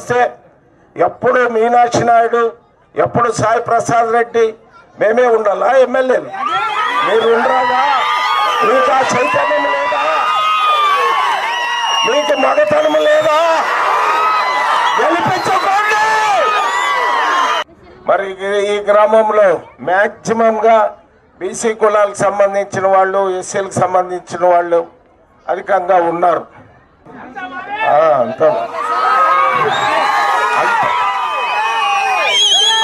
వస్తే ఎప్పుడు మీనాక్షి నాయుడు, ఎప్పుడు సాయి ప్రసాద్ రెడ్డి మేమే ఉండాలా? ఎమ్మెల్యేలు మీరు ఉండరాగా? మీకు ఆ చైతన్యం లేదా? మీకు మగతనం లేదా? గెలిపించుకోండి. మరి ఈ గ్రామంలో మ్యాక్సిమంగా బీసీ కులాలకు సంబంధించిన వాళ్ళు, ఎస్సీలకు సంబంధించిన వాళ్ళు అధికంగా ఉన్నారు.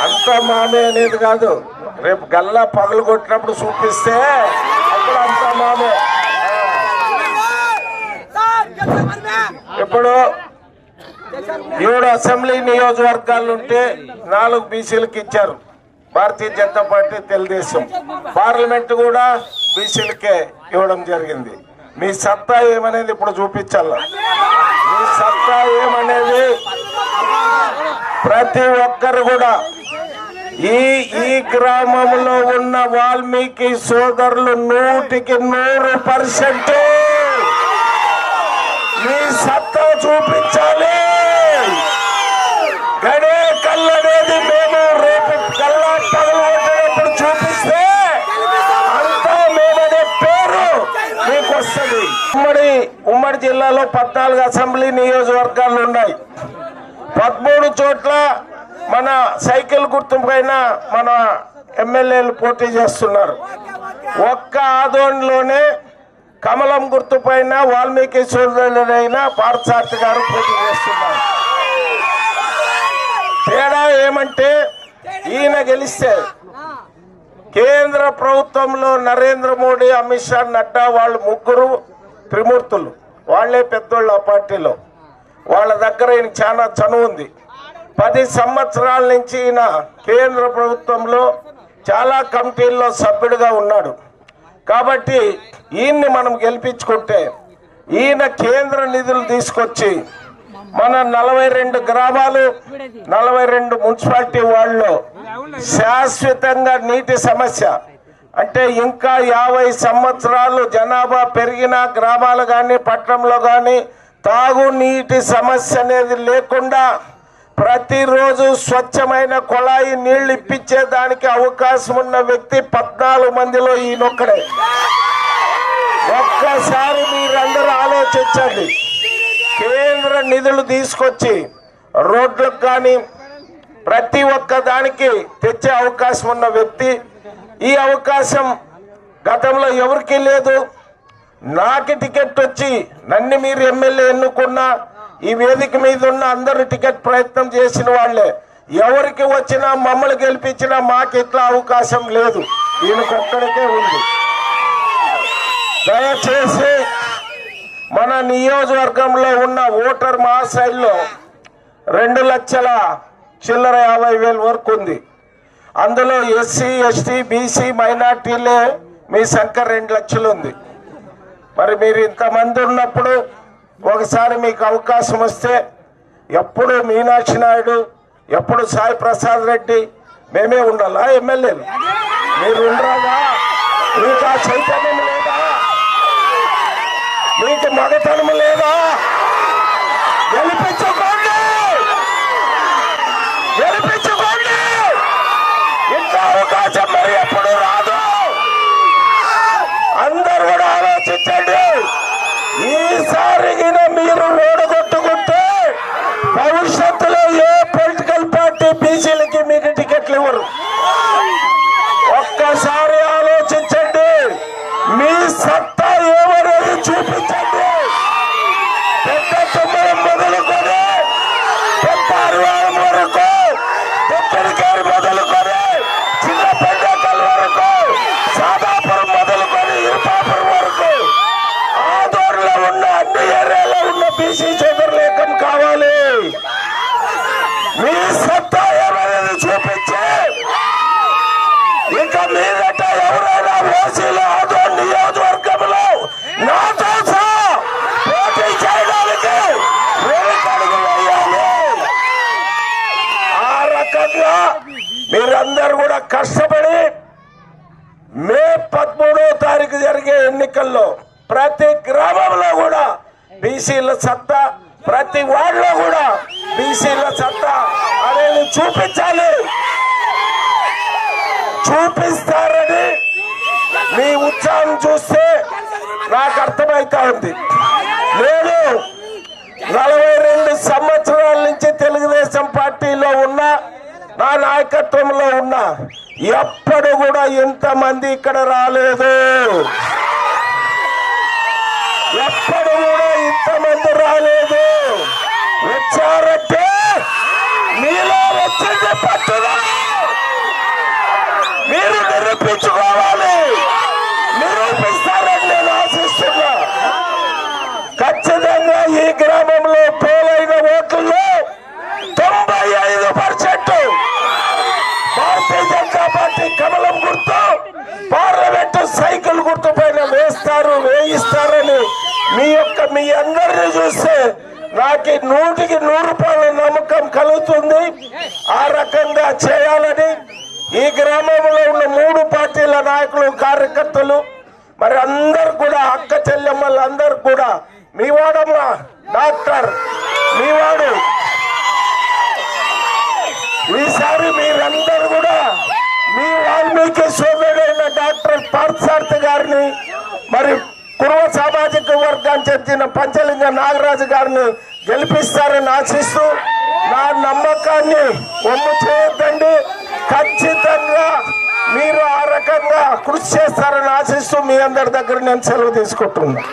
అంత మామే అనేది కాదు, రేపు గల్లా పగలు కొట్టినప్పుడు చూపిస్తే అప్పుడు అంతా మామే. ఇప్పుడు 7 అసెంబ్లీ నియోజకవర్గాలు ఉంటే 4 బీసీలకు ఇచ్చారు భారతీయ జనతా పార్టీ, తెలుగుదేశం. పార్లమెంట్ కూడా బీసీలకే ఇవ్వడం జరిగింది. మీ సత్తా ఏమనేది ఇప్పుడు చూపించాల. మీ సత్తా ఏమనేది ప్రతి ఒక్కరు కూడా ఈ గ్రామంలో ఉన్న వాల్మీకి సోదరులు 100% మీ సత్తా చూపించాలి. గడే కళ్ళనేది మేము రేపు కల్లా పగలగొట్టేటప్పుడు చూపిస్తే అంతా మేమనే పేరు మీకు వస్తుంది. ఉమ్మడి జిల్లాలో 14 అసెంబ్లీ నియోజకవర్గాలు ఉన్నాయి. 13 చోట్ల మన సైకిల్ గుర్తు పైన మన ఎమ్మెల్యేలు పోటీ చేస్తున్నారు. ఒక్క ఆదోన్లోనే కమలం గుర్తు పైన వాల్మీకి సోదరులైన పార్థసారథి గారు పోటీ చేస్తున్నారు. తేడా ఏమంటే ఈయన గెలిస్తే కేంద్ర ప్రభుత్వంలో నరేంద్ర మోడీ, అమిత్ షా, నడ్డా వాళ్ళు ముగ్గురు త్రిమూర్తులు. వాళ్లే పెద్దోళ్ళు ఆ పార్టీలో. వాళ్ళ దగ్గర ఈయన చాలా చనువు ఉంది. 10 సంవత్సరాల నుంచి ఈయన కేంద్ర ప్రభుత్వంలో చాలా కమిటీల్లో సభ్యుడిగా ఉన్నాడు. కాబట్టి ఈయన్ని మనం గెలిపించుకుంటే ఈయన కేంద్ర నిధులు తీసుకొచ్చి మన 42 గ్రామాలు, 42 మున్సిపాలిటీ వాళ్ళు శాశ్వతంగా నీటి సమస్య అంటే ఇంకా 50 సంవత్సరాలు జనాభా పెరిగిన గ్రామాలు కానీ పట్టణంలో కానీ తాగునీటి సమస్య అనేది లేకుండా ప్రతిరోజు స్వచ్ఛమైన కుళాయి నీళ్లు ఇప్పించేదానికి అవకాశం ఉన్న వ్యక్తి 14 మందిలో ఈయనొక్కడే. ఒక్కసారి మీరందరూ ఆలోచించండి. కేంద్ర నిధులు తీసుకొచ్చి రోడ్లకు కానీ ప్రతి ఒక్క దానికి తెచ్చే అవకాశం ఉన్న వ్యక్తి. ఈ అవకాశం గతంలో ఎవరికీ లేదు. నాకు టికెట్ వచ్చి నన్ను మీరు ఎమ్మెల్యే ఎన్నుకున్నా ఈ వేదిక మీద ఉన్న అందరూ టికెట్ ప్రయత్నం చేసిన వాళ్లే. ఎవరికి వచ్చినా మమ్మల్ని గెలిపించినా మాకు ఇట్లా అవకాశం లేదు, ఈయనకొక్కడికే ఉంది. దయచేసి మన నియోజకవర్గంలో ఉన్న ఓటర్ మహాశైల్లో 2,50,000 వరకు ఉంది. అందులో ఎస్సీ, ఎస్టీ, బీసీ, మైనార్టీలే మీ సంఖ్య 2 లక్షలు ఉంది. మరి మీరు ఇంతమంది ఉన్నప్పుడు ఒకసారి మీకు అవకాశం వస్తే ఎప్పుడు మీనాక్షి నాయుడు, ఎప్పుడు సాయి ప్రసాద్ రెడ్డి మేమే ఉండాలా? ఎమ్మెల్యేలు మీరు ఉండరాగా? మీకు ఆ చైతన్యం లేదా? మీకు మగతనం లేదా? గెలిపించుకోండి, గెలిపించుకోండి. ఇంత అవకాశం మరి ఎప్పుడు రాదు. అందరూ కూడా ఆలోచించండి. ఈసారి మీరు ఓడగొట్టుకుంటే భవిష్యత్తులో ఏ పొలిటికల్ పార్టీ బీసీలకి మీకు టికెట్లు ఇవ్వరు. ఒక్కసారి ఆలోచించండి. మీ సత్తా ఏమనేది చూపించండి. పెద్ద తుమ్మలం మొదలుకొని పెద్ద అరివారం వరకు, పెద్దడికారు మొదలుకొని చిన్న పెద్దకల్ వరకు, సాదాపురం మొదలుకొని ఇరుపాపురం వరకు ఆదోర్లో ఉన్న అన్ని ఏరియాలో ఉన్న బీసీ చంద్రలేఖం కావాలి. మీ సత్తా ఏమనేది చూపించి ఇక మీదట ఎవరైనా ఓసీలో ఆదోర్ నియోజకవర్గంలో నాతో పోటీ చేయడానికి వెనుకడుగు వేయాలి. ఆ రకంగా మీరందరూ కూడా కష్టపడి మే 13వ తారీఖు జరిగే ఎన్నికల్లో ప్రతి గ్రామంలో కూడా బీసీల సత్తా ప్రతి వార్డులో కూడా బీసీల సత్తా అనేది చూపించాలి. చూపిస్తారని మీ ఉత్సాహం చూస్తే నాకు అర్థమైతా ఉంది. నేను 42 సంవత్సరాల నుంచి తెలుగుదేశం పార్టీలో ఉన్నా, నా నాయకత్వంలో ఉన్నా, ఎప్పుడు కూడా ఇంతమంది ఇక్కడ రాలేదు. ఎప్పుడు కూడా ఇంతమంది రాలేదు. వచ్చారంటే మీలో వచ్చింది పట్టుదల మీరు నిరూపించుకోవాలి. నిరూపిస్తారని నేను ఆశిస్తున్నా. ఖచ్చితంగా ఈ గ్రామంలో పోలైన ఓట్లలో 95% భారతీయ జనతా పార్టీ కమలం గుర్తు, పార్లమెంటు సైకిల్ గుర్తు పైన వేయిస్తారని మీ అందరినీ చూస్తే నాకు 100కి 100 నమ్మకం కలుగుతుంది. ఆ రకంగా చేయాలని ఈ గ్రామంలో ఉన్న 3 పార్టీల నాయకులు, కార్యకర్తలు, మరి అందరు కూడా, అక్క చెల్లెమ్మలు అందరు కూడా, మీ వాడమ్మా డాక్టర్, మీ వాడు, ఈసారి మీరందరూ కూడా మీ వాల్మీకి సోదరుడైన డాక్టర్ పార్థసారథి గారిని, మరి కుర్మ సామాజిక వర్గానికి చెందిన పంచలింగ నాగరాజు గారిని గెలిపిస్తారని ఆశిస్తూ, నా నమ్మకాన్ని ఒమ్ము చేయొద్దండి. ఖచ్చితంగా మీరు ఆ రకంగా కృషి చేస్తారని ఆశిస్తూ మీ అందరి దగ్గర నేను సెలవు తీసుకుంటున్నాను.